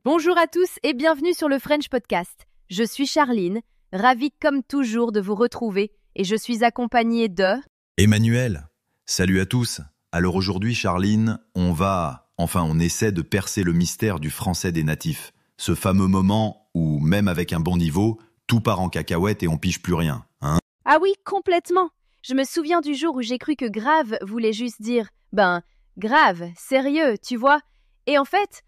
Bonjour à tous et bienvenue sur le French Podcast. Je suis Charline, ravie comme toujours de vous retrouver et je suis accompagnée de... Emmanuel, salut à tous. Alors aujourd'hui, Charline, on essaie de percer le mystère du français des natifs. Ce fameux moment où, même avec un bon niveau, tout part en cacahuète et on pige plus rien, hein? Ah oui, complètement. Je me souviens du jour où j'ai cru que grave voulait juste dire grave, sérieux, tu vois. Et en fait,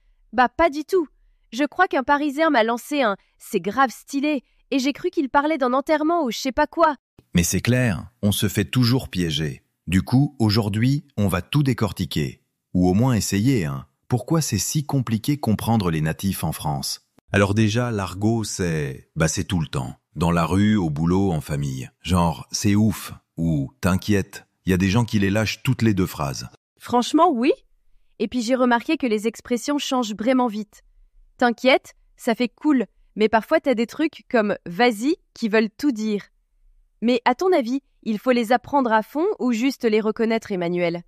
pas du tout. Je crois qu'un Parisien m'a lancé un c'est grave stylé et j'ai cru qu'il parlait d'un enterrement ou je sais pas quoi. Mais c'est clair, on se fait toujours piéger. Du coup, aujourd'hui, on va tout décortiquer. Ou au moins essayer, hein. Pourquoi c'est si compliqué comprendre les natifs en France? Alors déjà, l'argot, c'est tout le temps. Dans la rue, au boulot, en famille. Genre, c'est ouf. Ou t'inquiète. Il y a des gens qui les lâchent toutes les 2 phrases. Franchement, oui. Et puis j'ai remarqué que les expressions changent vraiment vite. T'inquiète, ça fait cool, mais parfois t'as des trucs comme « vas-y » qui veulent tout dire. Mais à ton avis, il faut les apprendre à fond ou juste les reconnaître, Emmanuel?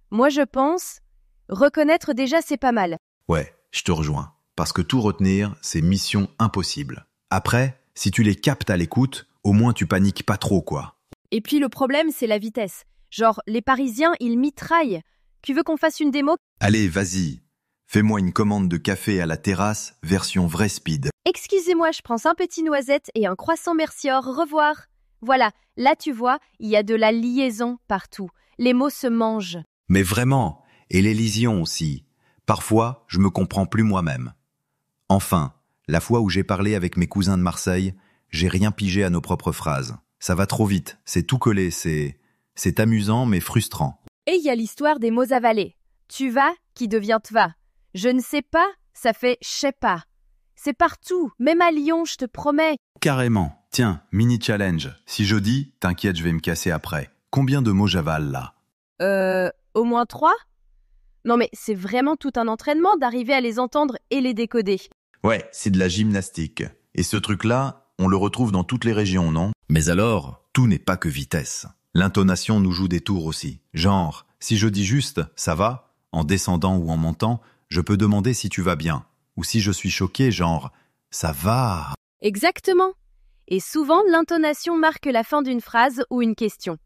Moi je pense, reconnaître déjà c'est pas mal. Ouais, je te rejoins. Parce que tout retenir, c'est mission impossible. Après, si tu les captes à l'écoute, au moins tu paniques pas trop, quoi. Et puis le problème c'est la vitesse. Genre, les Parisiens, ils mitraillent. Tu veux qu'on fasse une démo? Allez, vas-y. Fais-moi une commande de café à la terrasse, version vrai speed. Excusez-moi, je prends un petit noisette et un croissant merci, au revoir. Voilà, là tu vois, il y a de la liaison partout. Les mots se mangent. Mais vraiment, et l'élision aussi. Parfois, je me comprends plus moi-même. Enfin, la fois où j'ai parlé avec mes cousins de Marseille, j'ai rien pigé à nos propres phrases. Ça va trop vite, c'est tout collé, c'est amusant mais frustrant. Et il y a l'histoire des mots avalés. Tu vas qui devient tva. Je ne sais pas, ça fait je sais pas. C'est partout, même à Lyon, je te promets. Carrément. Tiens, mini challenge. Si je dis, t'inquiète, je vais me casser après. Combien de mots j'avale là? Au moins 3? Non mais c'est vraiment tout un entraînement d'arriver à les entendre et les décoder. Ouais, c'est de la gymnastique. Et ce truc-là, on le retrouve dans toutes les régions, non? Mais alors, tout n'est pas que vitesse. L'intonation nous joue des tours aussi. Genre, si je dis juste « ça va ?» en descendant ou en montant, je peux demander si tu vas bien. Ou si je suis choqué, genre « ça va ?» Exactement. Et souvent, l'intonation marque la fin d'une phrase ou une question.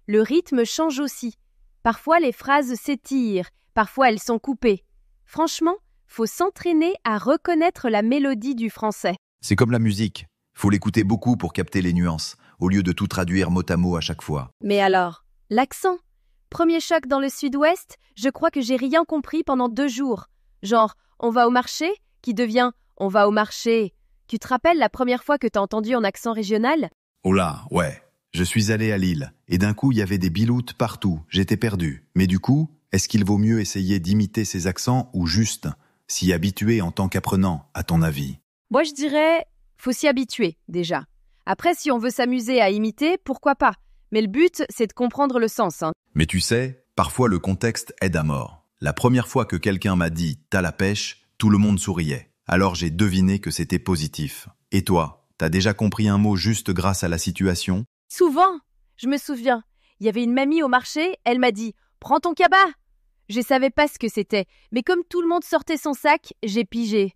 Le rythme change aussi. Parfois, les phrases s'étirent, parfois elles sont coupées. Franchement, faut s'entraîner à reconnaître la mélodie du français. C'est comme la musique. Faut l'écouter beaucoup pour capter les nuances, au lieu de tout traduire mot à mot à chaque fois. Mais alors, l'accent? Premier choc dans le sud-ouest, je crois que j'ai rien compris pendant 2 jours. Genre, on va au marché, qui devient on va au marché. Tu te rappelles la première fois que t'as entendu en accent régional? Oh là, ouais. Je suis allé à Lille, et d'un coup il y avait des biloutes partout, j'étais perdu. Mais du coup, est-ce qu'il vaut mieux essayer d'imiter ces accents ou juste s'y habituer en tant qu'apprenant, à ton avis? Moi je dirais, faut s'y habituer déjà. Après si on veut s'amuser à imiter, pourquoi pas? Mais le but, c'est de comprendre le sens, hein. Mais tu sais, parfois le contexte aide à mort. La première fois que quelqu'un m'a dit « t'as la pêche », tout le monde souriait. Alors j'ai deviné que c'était positif. Et toi, t'as déjà compris un mot juste grâce à la situation? Souvent, je me souviens, il y avait une mamie au marché, elle m'a dit « prends ton cabas ». Je savais pas ce que c'était, mais comme tout le monde sortait son sac, j'ai pigé.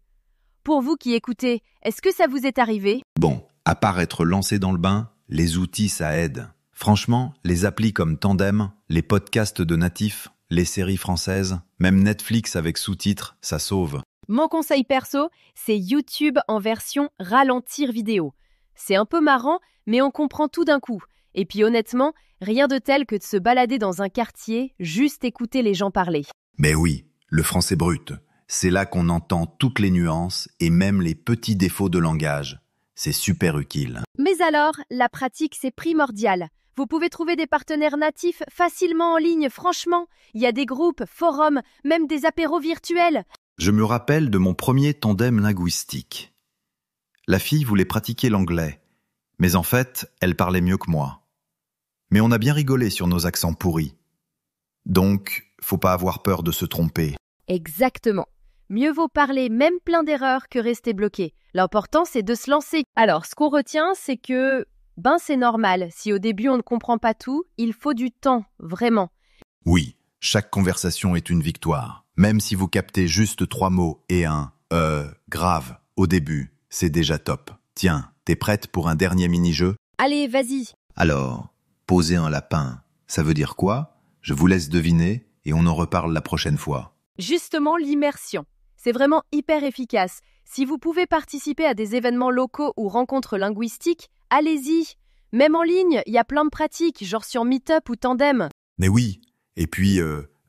Pour vous qui écoutez, est-ce que ça vous est arrivé? Bon, à part être lancé dans le bain, les outils ça aide. Franchement, les applis comme Tandem, les podcasts de natifs, les séries françaises, même Netflix avec sous-titres, ça sauve. Mon conseil perso, c'est YouTube en version ralentir vidéo. C'est un peu marrant, mais on comprend tout d'un coup. Et puis honnêtement, rien de tel que de se balader dans un quartier, juste écouter les gens parler. Mais oui, le français brut, c'est là qu'on entend toutes les nuances et même les petits défauts de langage. C'est super utile. Mais alors, la pratique, c'est primordial. Vous pouvez trouver des partenaires natifs facilement en ligne, franchement. Il y a des groupes, forums, même des apéros virtuels. Je me rappelle de mon premier tandem linguistique. La fille voulait pratiquer l'anglais, mais en fait, elle parlait mieux que moi. Mais on a bien rigolé sur nos accents pourris. Donc, faut pas avoir peur de se tromper. Exactement. Mieux vaut parler même plein d'erreurs que rester bloqué. L'important, c'est de se lancer. Alors, ce qu'on retient, c'est que, c'est normal. Si au début on ne comprend pas tout, il faut du temps, vraiment. Oui, Chaque conversation est une victoire. Même si vous captez juste 3 mots et un « grave » au début, c'est déjà top. Tiens, t'es prête pour un dernier mini-jeu ? Allez, vas-y. Alors, poser un lapin, ça veut dire quoi ? Je vous laisse deviner et on en reparle la prochaine fois. Justement, l'immersion. C'est vraiment hyper efficace. Si vous pouvez participer à des événements locaux ou rencontres linguistiques, allez-y. Même en ligne, il y a plein de pratiques, genre sur Meetup ou Tandem. Mais oui, et puis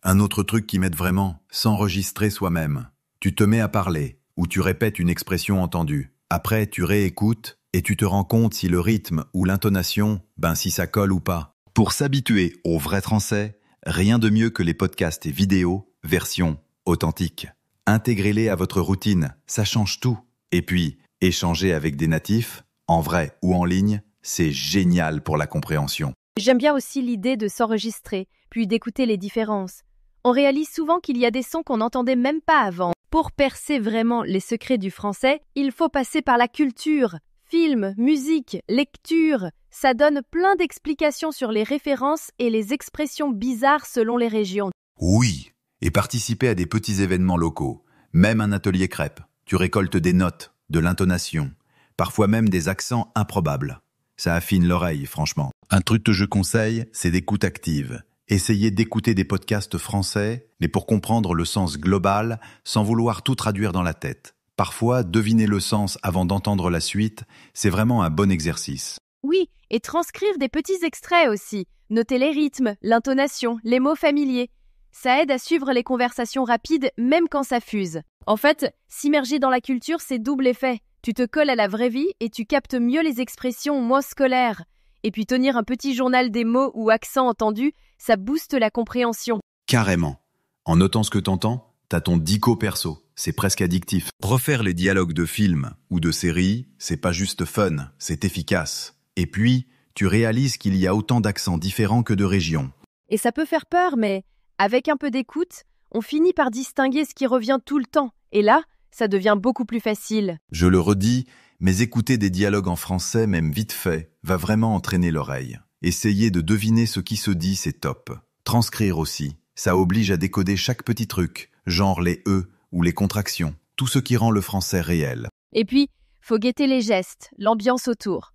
un autre truc qui m'aide vraiment, s'enregistrer soi-même. Tu te mets à parler ou tu répètes une expression entendue. Après, tu réécoutes et tu te rends compte si le rythme ou l'intonation, si ça colle ou pas. Pour s'habituer au vrai français, rien de mieux que les podcasts et vidéos, version authentique. Intégrez-les à votre routine, ça change tout. Et puis, échanger avec des natifs, en vrai ou en ligne, c'est génial pour la compréhension. J'aime bien aussi l'idée de s'enregistrer, puis d'écouter les différences. On réalise souvent qu'il y a des sons qu'on n'entendait même pas avant. Pour percer vraiment les secrets du français, il faut passer par la culture. Films, musique, lecture, ça donne plein d'explications sur les références et les expressions bizarres selon les régions. Oui, et participer à des petits événements locaux, même un atelier crêpes. Tu récoltes des notes, de l'intonation, parfois même des accents improbables. Ça affine l'oreille, franchement. Un truc que je conseille, c'est d'écoute active. Essayez d'écouter des podcasts français, mais pour comprendre le sens global, sans vouloir tout traduire dans la tête. Parfois, deviner le sens avant d'entendre la suite, c'est vraiment un bon exercice. Oui, et transcrire des petits extraits aussi. Notez les rythmes, l'intonation, les mots familiers. Ça aide à suivre les conversations rapides, même quand ça fuse. En fait, s'immerger dans la culture, c'est double effet. Tu te colles à la vraie vie et tu captes mieux les expressions moins scolaires. Et puis tenir un petit journal des mots ou accents entendus, ça booste la compréhension. Carrément. En notant ce que t'entends, t'as ton dico perso. C'est presque addictif. Refaire les dialogues de films ou de séries, c'est pas juste fun, c'est efficace. Et puis, tu réalises qu'il y a autant d'accents différents que de régions. Et ça peut faire peur, mais avec un peu d'écoute, on finit par distinguer ce qui revient tout le temps. Et là, ça devient beaucoup plus facile. Je le redis, mais écouter des dialogues en français, même vite fait, va vraiment entraîner l'oreille. Essayer de deviner ce qui se dit, c'est top. Transcrire aussi, ça oblige à décoder chaque petit truc, genre les E ou les contractions, tout ce qui rend le français réel. Et puis, faut guetter les gestes, l'ambiance autour.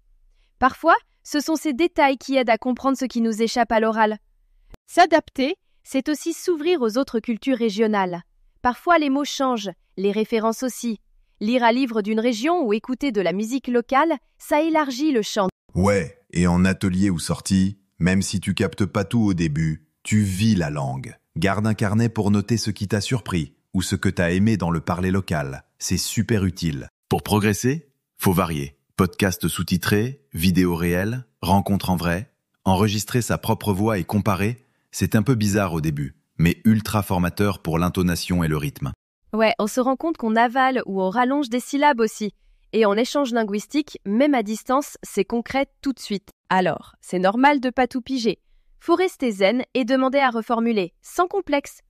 Parfois, ce sont ces détails qui aident à comprendre ce qui nous échappe à l'oral. S'adapter, c'est aussi s'ouvrir aux autres cultures régionales. Parfois, les mots changent, les références aussi. Lire un livre d'une région ou écouter de la musique locale, ça élargit le champ. Ouais, et en atelier ou sortie, même si tu captes pas tout au début, tu vis la langue. Garde un carnet pour noter ce qui t'a surpris ou ce que t'as aimé dans le parler local. C'est super utile. Pour progresser, faut varier. Podcast sous-titré, vidéo réelle, rencontre en vrai. Enregistrer sa propre voix et comparer, c'est un peu bizarre au début, mais ultra formateur pour l'intonation et le rythme. Ouais, on se rend compte qu'on avale ou on rallonge des syllabes aussi. Et en échange linguistique, même à distance, c'est concret tout de suite. Alors, c'est normal de pas tout piger. Faut rester zen et demander à reformuler, sans complexe.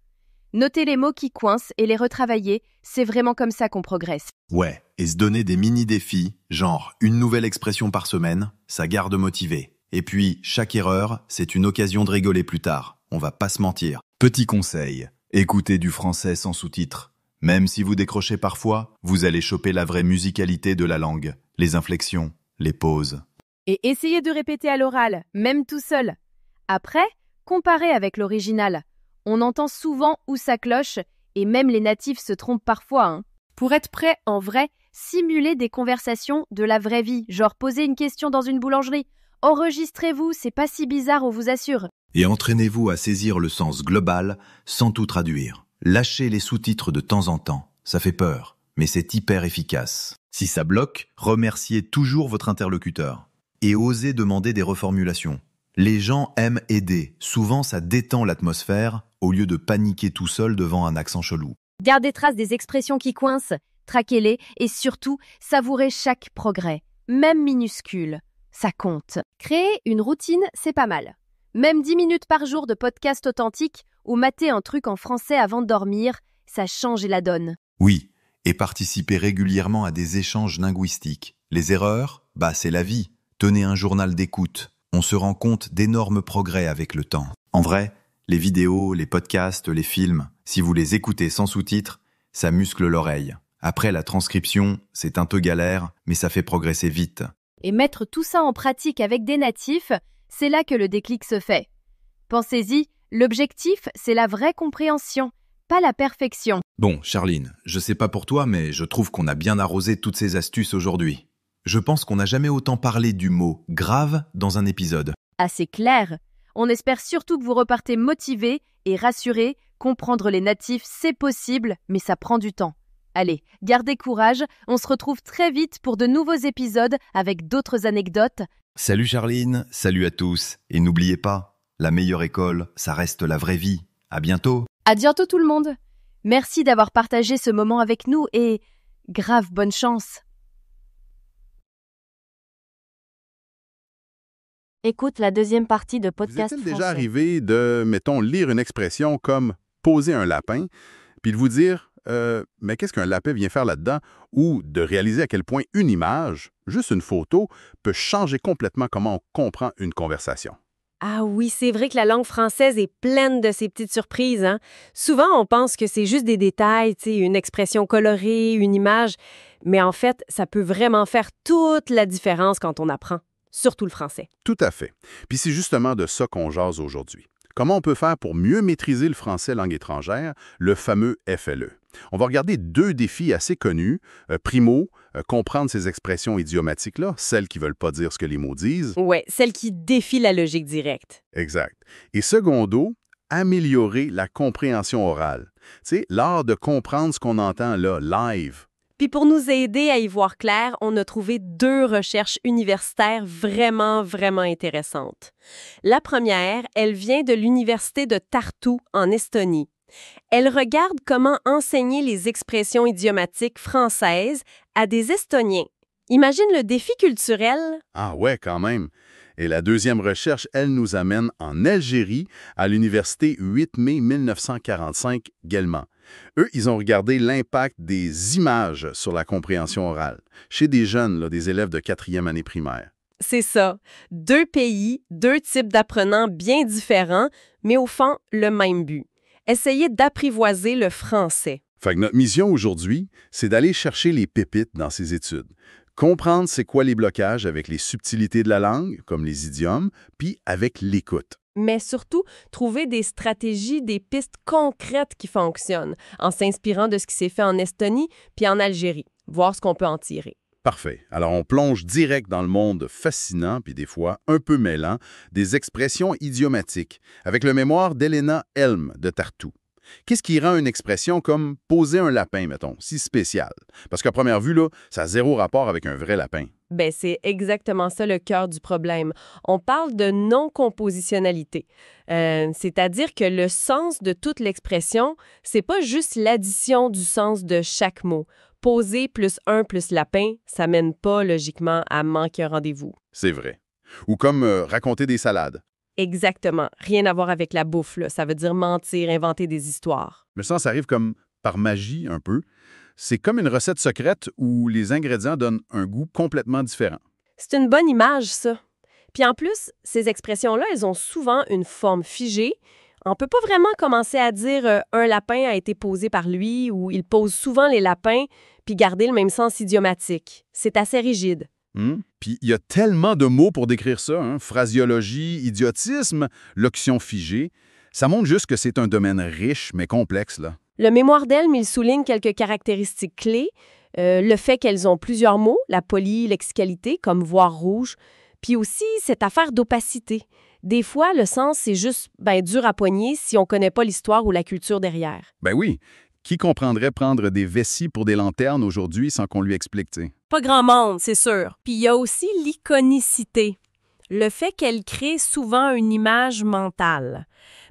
Noter les mots qui coincent et les retravailler, c'est vraiment comme ça qu'on progresse. Ouais, et se donner des mini-défis, genre une nouvelle expression par semaine, ça garde motivé. Et puis, chaque erreur, c'est une occasion de rigoler plus tard. On va pas se mentir. Petit conseil, écoutez du français sans sous-titres. Même si vous décrochez parfois, vous allez choper la vraie musicalité de la langue, les inflexions, les pauses. Et essayez de répéter à l'oral, même tout seul. Après, comparez avec l'original. On entend souvent où ça cloche, et même les natifs se trompent parfois. Pour être prêt en vrai, simulez des conversations de la vraie vie, genre poser une question dans une boulangerie. Enregistrez-vous, c'est pas si bizarre, on vous assure. Et entraînez-vous à saisir le sens global sans tout traduire. Lâchez les sous-titres de temps en temps, ça fait peur, mais c'est hyper efficace. Si ça bloque, remerciez toujours votre interlocuteur. Et osez demander des reformulations. Les gens aiment aider, souvent ça détend l'atmosphère, au lieu de paniquer tout seul devant un accent chelou. Gardez trace des expressions qui coincent, traquez-les et surtout, savourez chaque progrès, même minuscule. Ça compte. Créer une routine, c'est pas mal. Même 10 minutes par jour de podcast authentique ou mater un truc en français avant de dormir, ça change la donne. Oui, et participer régulièrement à des échanges linguistiques. Les erreurs, c'est la vie. Tenez un journal d'écoute. On se rend compte d'énormes progrès avec le temps. En vrai, Les vidéos, les podcasts, les films, si vous les écoutez sans sous-titres, ça muscle l'oreille. Après la transcription, c'est un peu galère, mais ça fait progresser vite. Et mettre tout ça en pratique avec des natifs, c'est là que le déclic se fait. Pensez-y, l'objectif, c'est la vraie compréhension, pas la perfection. Bon, Charline, je sais pas pour toi, mais je trouve qu'on a bien arrosé toutes ces astuces aujourd'hui. Je pense qu'on n'a jamais autant parlé du mot « grave » dans un épisode. Assez clair. On espère surtout que vous repartez motivés et rassurés. Comprendre les natifs, c'est possible, mais ça prend du temps. Allez, gardez courage, on se retrouve très vite pour de nouveaux épisodes avec d'autres anecdotes. Salut Charline, salut à tous. Et n'oubliez pas, la meilleure école, ça reste la vraie vie. À bientôt. À bientôt tout le monde. Merci d'avoir partagé ce moment avec nous et grave bonne chance. Écoute la deuxième partie de podcast Vous est-il déjà français. arrivé de, mettons, lire une expression comme « poser un lapin » puis de vous dire mais qu'est-ce qu'un lapin vient faire là-dedans? Ou de réaliser à quel point une image, juste une photo, peut changer complètement comment on comprend une conversation. Ah oui, c'est vrai que la langue française est pleine de ces petites surprises, hein? Souvent, on pense que c'est juste des détails, tu sais, une expression colorée, une image, mais en fait, ça peut vraiment faire toute la différence quand on apprend, surtout le français. Tout à fait. Puis c'est justement de ça qu'on jase aujourd'hui. Comment on peut faire pour mieux maîtriser le français langue étrangère, le fameux FLE? On va regarder deux défis assez connus. Primo, comprendre ces expressions idiomatiques-là, celles qui ne veulent pas dire ce que les mots disent. Ouais, celle qui défie la logique directe. Exact. Et secondo, améliorer la compréhension orale. Tu sais, l'art de comprendre ce qu'on entend là, live. Puis pour nous aider à y voir clair, on a trouvé deux recherches universitaires vraiment intéressantes. La première, elle vient de l'Université de Tartu en Estonie. Elle regarde comment enseigner les expressions idiomatiques françaises à des Estoniens. Imagine le défi culturel. Ah ouais, quand même. Et la deuxième recherche, elle nous amène en Algérie, à l'Université 8 mai 1945, Guelmant. Eux, ils ont regardé l'impact des images sur la compréhension orale, chez des jeunes, là, des élèves de 4e année primaire. C'est ça. Deux pays, deux types d'apprenants bien différents, mais au fond, le même but. Essayer d'apprivoiser le français. Fait que notre mission aujourd'hui, c'est d'aller chercher les pépites dans ces études. Comprendre c'est quoi les blocages avec les subtilités de la langue, comme les idiomes, puis avec l'écoute. Mais surtout, trouver des stratégies, des pistes concrètes qui fonctionnent, en s'inspirant de ce qui s'est fait en Estonie puis en Algérie, voir ce qu'on peut en tirer. Parfait. Alors on plonge direct dans le monde fascinant, puis des fois un peu mêlant, des expressions idiomatiques, avec le mémoire d'Elena Helm de Tartu. Qu'est-ce qui rend une expression comme « poser un lapin », mettons, si spéciale? Parce qu'à première vue, là, ça a zéro rapport avec un vrai lapin. Ben, c'est exactement ça le cœur du problème. On parle de non-compositionnalité. C'est-à-dire que le sens de toute l'expression, c'est pas juste l'addition du sens de chaque mot. Poser plus un plus lapin, ça mène pas logiquement à manquer un rendez-vous. C'est vrai. Ou comme raconter des salades. Exactement. Rien à voir avec la bouffe, là. Ça veut dire mentir, inventer des histoires. Mais ça arrive comme par magie un peu. C'est comme une recette secrète où les ingrédients donnent un goût complètement différent. C'est une bonne image, ça. Puis en plus, ces expressions-là, elles ont souvent une forme figée. On peut pas vraiment commencer à dire un lapin a été posé par lui ou il pose souvent les lapins puis garder le même sens idiomatique. C'est assez rigide. Puis il y a tellement de mots pour décrire ça, hein? Phraséologie, idiotisme, locution figée. Ça montre juste que c'est un domaine riche mais complexe, là. Le mémoire d'Helm, il souligne quelques caractéristiques clés. Le fait qu'elles ont plusieurs mots, la polylexicalité, comme voir rouge, puis aussi cette affaire d'opacité. Des fois, le sens, c'est juste dur à poigner si on connaît pas l'histoire ou la culture derrière. Ben oui. Qui comprendrait prendre des vessies pour des lanternes aujourd'hui sans qu'on lui explique, tu sais? Pas grand monde, c'est sûr. Puis il y a aussi l'iconicité. Le fait qu'elle crée souvent une image mentale.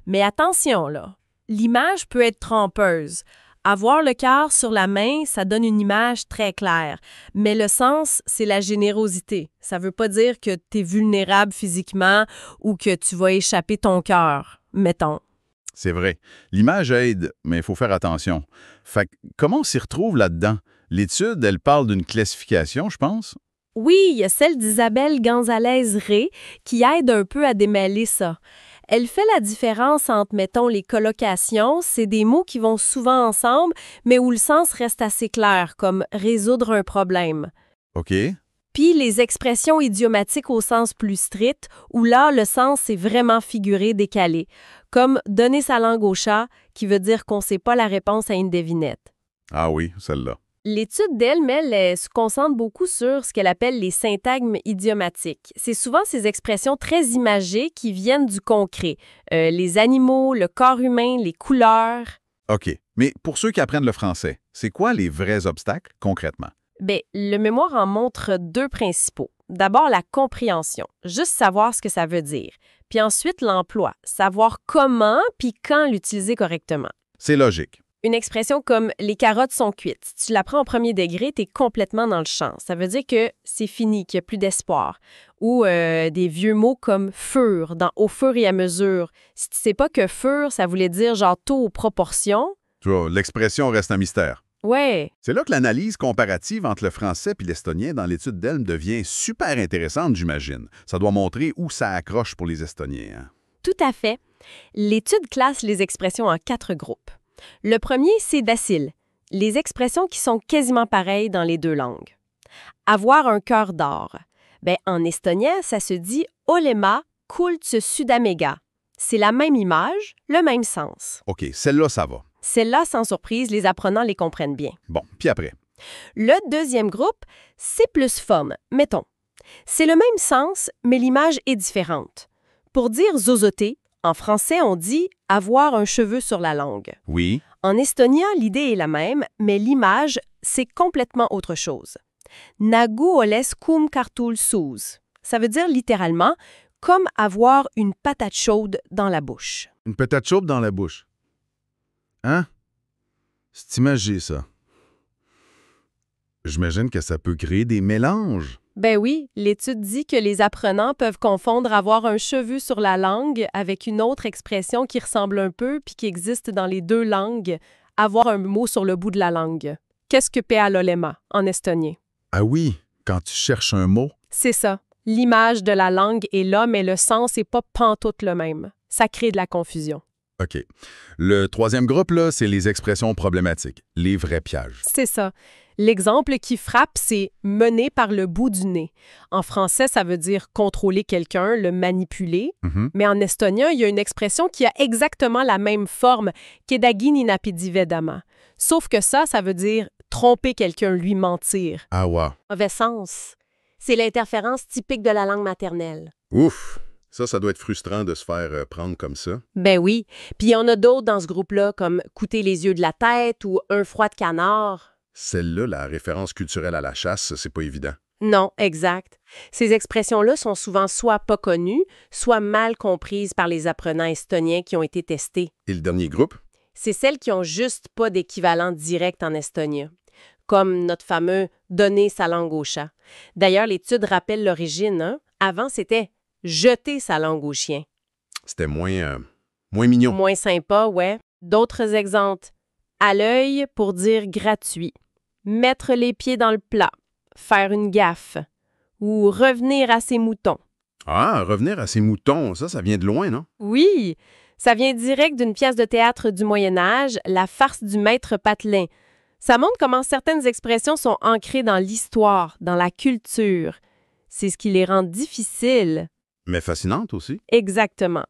Mais attention, là. L'image peut être trompeuse. Avoir le cœur sur la main, ça donne une image très claire. Mais le sens, c'est la générosité. Ça veut pas dire que t'es vulnérable physiquement ou que tu vas échapper ton cœur, mettons. C'est vrai. L'image aide, mais il faut faire attention. Fait que, comment on s'y retrouve là-dedans? L'étude, elle parle d'une classification, je pense. Oui, il y a celle d'Isabelle Gonzalez-Rey qui aide un peu à démêler ça. Elle fait la différence entre, mettons, les collocations, c'est des mots qui vont souvent ensemble, mais où le sens reste assez clair, comme résoudre un problème. OK. Puis les expressions idiomatiques au sens plus strict, où là, le sens est vraiment figuré, décalé, comme donner sa langue au chat, qui veut dire qu'on ne sait pas la réponse à une devinette. Ah oui, celle-là. L'étude d'Elm, elle se concentre beaucoup sur ce qu'elle appelle les syntagmes idiomatiques. C'est souvent ces expressions très imagées qui viennent du concret. Les animaux, le corps humain, les couleurs. OK. Mais pour ceux qui apprennent le français, c'est quoi les vrais obstacles, concrètement? Bien, le mémoire en montre deux principaux. D'abord, la compréhension, juste savoir ce que ça veut dire. Puis ensuite, l'emploi, savoir comment puis quand l'utiliser correctement. C'est logique. Une expression comme « les carottes sont cuites », si tu l'apprends au premier degré, tu es complètement dans le champ. Ça veut dire que c'est fini, qu'il n'y a plus d'espoir. Ou des vieux mots comme « fur » dans « au fur et à mesure ». Si tu sais pas que « fur », ça voulait dire genre « taux aux proportions ». Tu vois, l'expression reste un mystère. Ouais. C'est là que l'analyse comparative entre le français et l'estonien dans l'étude d'Elm devient super intéressante, j'imagine. Ça doit montrer où ça accroche pour les Estoniens. Hein? Tout à fait. L'étude classe les expressions en 4 groupes. Le premier, c'est facile. Les expressions qui sont quasiment pareilles dans les deux langues. Avoir un cœur d'or. Ben, en estonien, ça se dit « olema kultse sydämega ». C'est la même image, le même sens. OK, celle-là, ça va. Celle-là, sans surprise, les apprenants les comprennent bien. Bon, puis après? Le deuxième groupe, c'est plus fun, mettons. C'est le même sens, mais l'image est différente. Pour dire zozoter, en français, on dit « avoir un cheveu sur la langue ». Oui. En estonien, l'idée est la même, mais l'image, c'est complètement autre chose. Nagu oles kum kartul suus. Ça veut dire littéralement « comme avoir une patate chaude dans la bouche ». Une patate chaude dans la bouche. Hein? C'est imagé, ça. J'imagine que ça peut créer des mélanges. Ben oui, l'étude dit que les apprenants peuvent confondre avoir un cheveu sur la langue avec une autre expression qui ressemble un peu puis qui existe dans les deux langues, avoir un mot sur le bout de la langue. Qu'est-ce que pealolema en estonien? Ah oui, quand tu cherches un mot. C'est ça. L'image de la langue est là, mais le sens n'est pas pantoute le même. Ça crée de la confusion. OK. Le troisième groupe, là, c'est les expressions problématiques, les vrais pièges. C'est ça. L'exemple qui frappe, c'est « mener par le bout du nez ». En français, ça veut dire contrôler quelqu'un, le manipuler. Mais en estonien, il y a une expression qui a exactement la même forme, « kedagini napidivedama ». Sauf que ça veut dire tromper quelqu'un, lui mentir. Ah ouais. Mauvais sens. C'est l'interférence typique de la langue maternelle. Ouf! Ça doit être frustrant de se faire prendre comme ça. Ben oui. Puis il y en a d'autres dans ce groupe-là, comme « coûter les yeux de la tête » ou « un froid de canard ». Celle-là, la référence culturelle à la chasse, c'est pas évident. Non, exact. Ces expressions-là sont souvent soit pas connues, soit mal comprises par les apprenants estoniens qui ont été testés. Et le dernier groupe? C'est celles qui ont juste pas d'équivalent direct en estonien, comme notre fameux « donner sa langue au chat ». D'ailleurs, l'étude rappelle l'origine. Hein? Avant, c'était « jeter sa langue au chien ». C'était moins mignon. Moins sympa, ouais. D'autres exemples. À l'œil pour dire gratuit. Mettre les pieds dans le plat. Faire une gaffe. Ou revenir à ses moutons. Ah, revenir à ces moutons, ça vient de loin, non? Oui, ça vient direct d'une pièce de théâtre du Moyen Âge, La farce du maître patelin. Ça montre comment certaines expressions sont ancrées dans l'histoire, dans la culture. C'est ce qui les rend difficiles. Mais fascinante aussi. Exactement.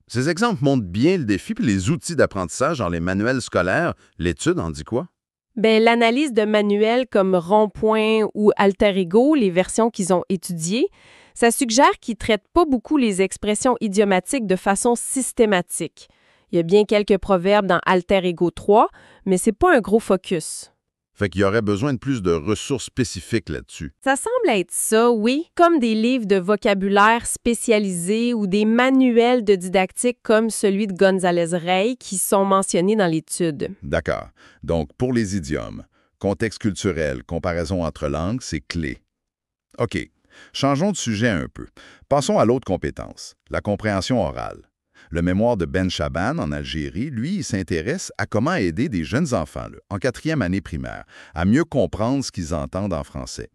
Ces exemples montrent bien le défi puis les outils d'apprentissage dans les manuels scolaires. L'étude en dit quoi? Ben, l'analyse de manuels comme Rond-Point ou Alter Ego, les versions qu'ils ont étudiées, ça suggère qu'ils ne traitent pas beaucoup les expressions idiomatiques de façon systématique. Il y a bien quelques proverbes dans Alter Ego 3, mais c'est pas un gros focus. Fait qu'il y aurait besoin de plus de ressources spécifiques là-dessus. Ça semble être ça, oui, comme des livres de vocabulaire spécialisés ou des manuels de didactique comme celui de González Rey qui sont mentionnés dans l'étude. D'accord. Donc, pour les idiomes, contexte culturel, comparaison entre langues, c'est clé. OK. Changeons de sujet un peu. Passons à l'autre compétence, la compréhension orale. Le mémoire de Ben Chaban en Algérie, lui, il s'intéresse à comment aider des jeunes enfants, là, en 4e année primaire, à mieux comprendre ce qu'ils entendent en français.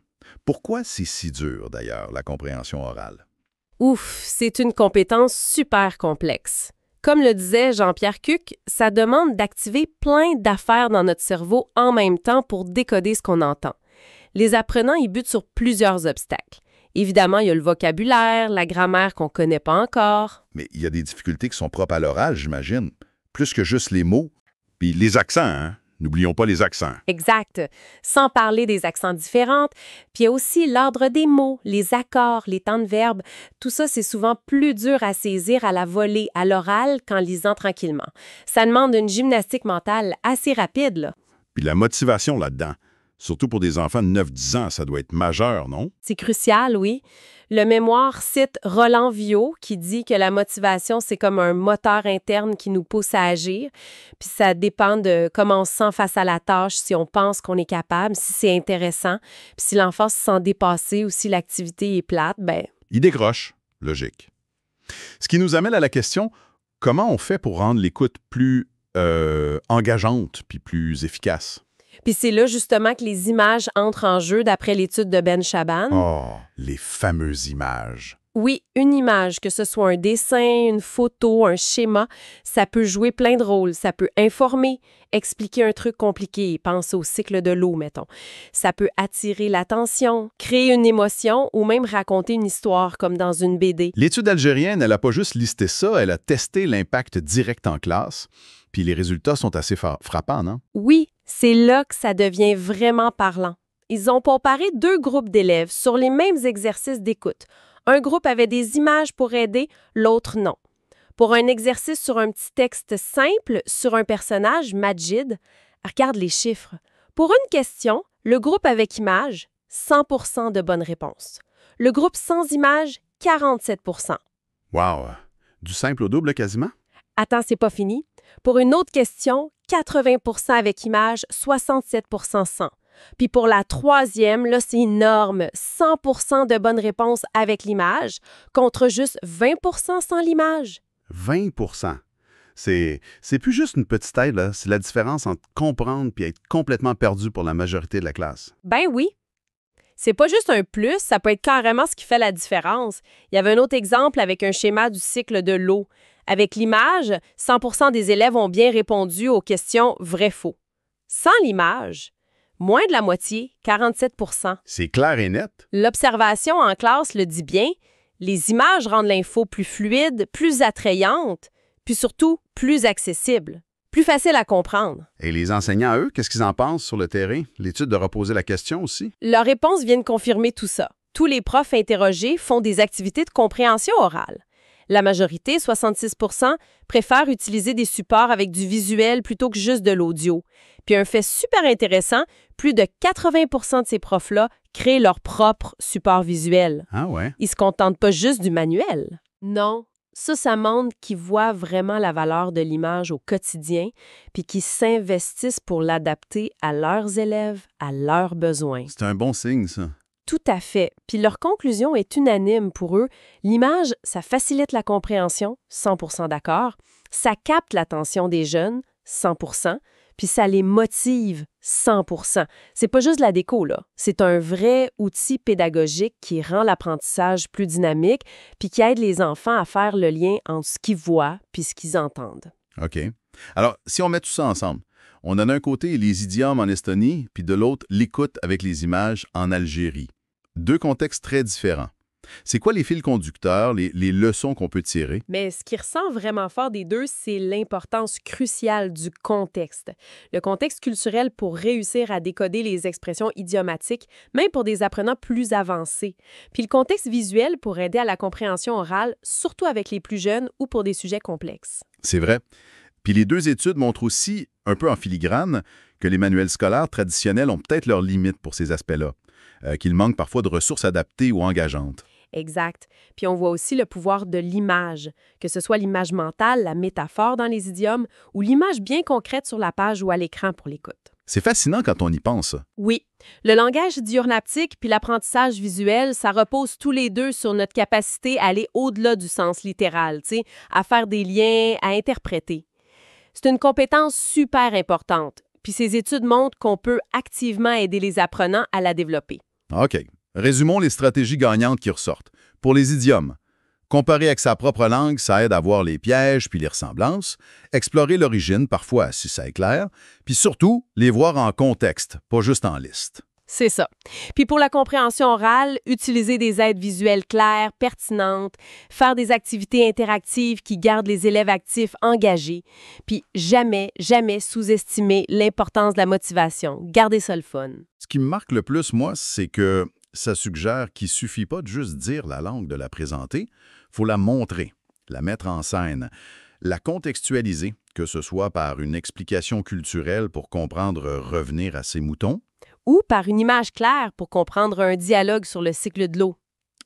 Pourquoi c'est si dur, d'ailleurs, la compréhension orale? Ouf, c'est une compétence super complexe. Comme le disait Jean-Pierre Cuc, ça demande d'activer plein d'affaires dans notre cerveau en même temps pour décoder ce qu'on entend. Les apprenants y butent sur plusieurs obstacles. Évidemment, il y a le vocabulaire, la grammaire qu'on ne connaît pas encore. Mais il y a des difficultés qui sont propres à l'oral, j'imagine. Plus que juste les mots. Puis les accents, hein? N'oublions pas les accents. Exact. Sans parler des accents différents. Puis il y a aussi l'ordre des mots, les accords, les temps de verbe. Tout ça, c'est souvent plus dur à saisir à la volée, à l'oral, qu'en lisant tranquillement. Ça demande une gymnastique mentale assez rapide, là. Puis la motivation là-dedans. Surtout pour des enfants de 9-10 ans, ça doit être majeur, non? C'est crucial, oui. Le mémoire cite Roland Viau qui dit que la motivation, c'est comme un moteur interne qui nous pousse à agir. Puis ça dépend de comment on se sent face à la tâche, si on pense qu'on est capable, si c'est intéressant. Puis si l'enfant se sent dépassé ou si l'activité est plate, ben... Il décroche. Logique. Ce qui nous amène à la question, comment on fait pour rendre l'écoute plus engageante puis plus efficace? Puis c'est là justement que les images entrent en jeu d'après l'étude de Ben Chaban. Oh, les fameuses images. Oui, une image, que ce soit un dessin, une photo, un schéma, ça peut jouer plein de rôles. Ça peut informer, expliquer un truc compliqué, pense au cycle de l'eau, mettons. Ça peut attirer l'attention, créer une émotion ou même raconter une histoire comme dans une BD. L'étude algérienne, elle n'a pas juste listé ça, elle a testé l'impact direct en classe. Puis les résultats sont assez frappants, non? Oui, c'est là que ça devient vraiment parlant. Ils ont comparé 2 groupes d'élèves sur les mêmes exercices d'écoute. Un groupe avait des images pour aider, l'autre non. Pour un exercice sur un petit texte simple, sur un personnage, Majid, regarde les chiffres. Pour une question, le groupe avec image, 100% de bonnes réponses. Le groupe sans image, 47%. Wow! Du simple au double quasiment? Attends, c'est pas fini. Pour une autre question, 80% avec image, 67% sans. Puis pour la troisième, là, c'est énorme. 100% de bonnes réponses avec l'image contre juste 20% sans l'image. 20%. C'est plus juste une petite aide, là. C'est la différence entre comprendre puis être complètement perdu pour la majorité de la classe. Ben oui. C'est pas juste un plus, ça peut être carrément ce qui fait la différence. Il y avait un autre exemple avec un schéma du cycle de l'eau. Avec l'image, 100% des élèves ont bien répondu aux questions vrai-faux. Sans l'image, moins de la moitié, 47%. C'est clair et net. L'observation en classe le dit bien, les images rendent l'info plus fluide, plus attrayante, puis surtout plus accessible, plus facile à comprendre. Et les enseignants, eux, qu'est-ce qu'ils en pensent sur le terrain? L'étude de reposer la question aussi? Leurs réponses viennent confirmer tout ça. Tous les profs interrogés font des activités de compréhension orale. La majorité, 66%, préfèrent utiliser des supports avec du visuel plutôt que juste de l'audio. Puis un fait super intéressant, plus de 80% de ces profs-là créent leur propre support visuel. Ah ouais? Ils se contentent pas juste du manuel. Non, ça montre qu'ils voient vraiment la valeur de l'image au quotidien puis qu'ils s'investissent pour l'adapter à leurs élèves, à leurs besoins. C'est un bon signe, ça. Tout à fait. Puis leur conclusion est unanime pour eux. L'image, ça facilite la compréhension, 100% d'accord. Ça capte l'attention des jeunes, 100%. Puis ça les motive, 100%. C'est pas juste de la déco, là. C'est un vrai outil pédagogique qui rend l'apprentissage plus dynamique puis qui aide les enfants à faire le lien entre ce qu'ils voient puis ce qu'ils entendent. OK. Alors, si on met tout ça ensemble, on a d'un côté les idiomes en Estonie, puis de l'autre, l'écoute avec les images en Algérie. 2 contextes très différents. C'est quoi les fils conducteurs, les leçons qu'on peut tirer? Mais ce qui ressent vraiment fort des deux, c'est l'importance cruciale du contexte. Le contexte culturel pour réussir à décoder les expressions idiomatiques, même pour des apprenants plus avancés. Puis le contexte visuel pour aider à la compréhension orale, surtout avec les plus jeunes ou pour des sujets complexes. C'est vrai. Puis les 2 études montrent aussi, un peu en filigrane, que les manuels scolaires traditionnels ont peut-être leurs limites pour ces aspects-là, qu'il manque parfois de ressources adaptées ou engageantes. Exact. Puis on voit aussi le pouvoir de l'image, que ce soit l'image mentale, la métaphore dans les idiomes, ou l'image bien concrète sur la page ou à l'écran pour l'écoute. C'est fascinant quand on y pense. Oui. Le langage diurnaptique puis l'apprentissage visuel, ça repose tous les deux sur notre capacité à aller au-delà du sens littéral, à faire des liens, à interpréter. C'est une compétence super importante, puis ces études montrent qu'on peut activement aider les apprenants à la développer. OK. Résumons les stratégies gagnantes qui ressortent. Pour les idiomes, Comparer avec sa propre langue, ça aide à voir les pièges puis les ressemblances, explorer l'origine parfois si ça éclaire, puis surtout, les voir en contexte, pas juste en liste. C'est ça. Puis pour la compréhension orale, utiliser des aides visuelles claires, pertinentes, faire des activités interactives qui gardent les élèves actifs engagés, puis jamais, jamais sous-estimer l'importance de la motivation. Gardez ça le fun. Ce qui me marque le plus, moi, c'est que ça suggère qu'il suffit pas de juste dire la langue, de la présenter, faut la montrer, la mettre en scène, la contextualiser, que ce soit par une explication culturelle pour comprendre revenir à ses moutons, Ou par une image claire pour comprendre un dialogue sur le cycle de l'eau.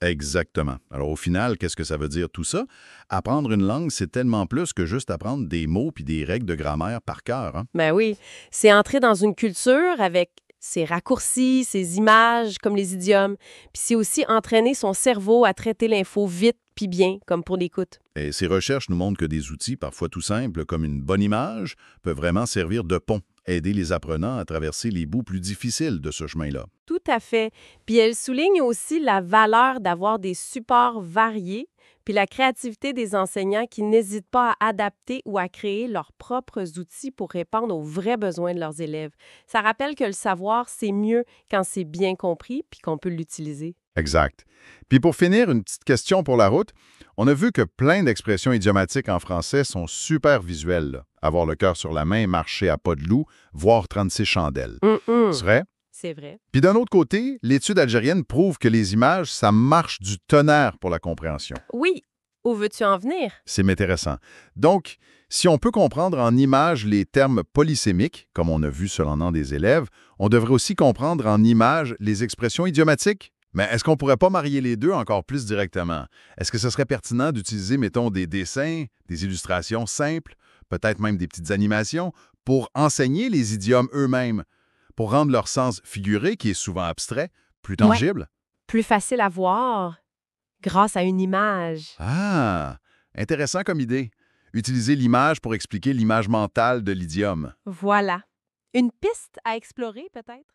exactement. Alors au final, qu'est-ce que ça veut dire tout ça? Apprendre une langue, c'est tellement plus que juste apprendre des mots puis des règles de grammaire par cœur, hein? Ben oui, c'est entrer dans une culture avec ses raccourcis, ses images, comme les idiomes. Puis c'est aussi entraîner son cerveau à traiter l'info vite puis bien, comme pour l'écoute. Et ces recherches nous montrent que des outils, parfois tout simples, comme une bonne image, peuvent vraiment servir de pont, aider les apprenants à traverser les bouts plus difficiles de ce chemin-là. Tout à fait. Puis elle souligne aussi la valeur d'avoir des supports variés, puis la créativité des enseignants qui n'hésitent pas à adapter ou à créer leurs propres outils pour répondre aux vrais besoins de leurs élèves. Ça rappelle que le savoir, c'est mieux quand c'est bien compris puis qu'on peut l'utiliser. Exact. Puis pour finir, une petite question pour la route. On a vu que plein d'expressions idiomatiques en français sont super visuelles, là. Avoir le cœur sur la main, marcher à pas de loup, voir 36 chandelles. C'est vrai? C'est vrai. Puis d'un autre côté, l'étude algérienne prouve que les images, ça marche du tonnerre pour la compréhension. Oui. Où veux-tu en venir? C'est intéressant. Donc, si on peut comprendre en images les termes polysémiques, comme on a vu selon le nom des élèves, on devrait aussi comprendre en images les expressions idiomatiques. Mais est-ce qu'on pourrait pas marier les deux encore plus directement? Est-ce que ce serait pertinent d'utiliser, mettons, des dessins, des illustrations simples, peut-être même des petites animations, pour enseigner les idiomes eux-mêmes, pour rendre leur sens figuré, qui est souvent abstrait, plus tangible? Plus facile à voir grâce à une image. Ah, intéressant comme idée. Utiliser l'image pour expliquer l'image mentale de l'idiome. Voilà. Une piste à explorer, peut-être?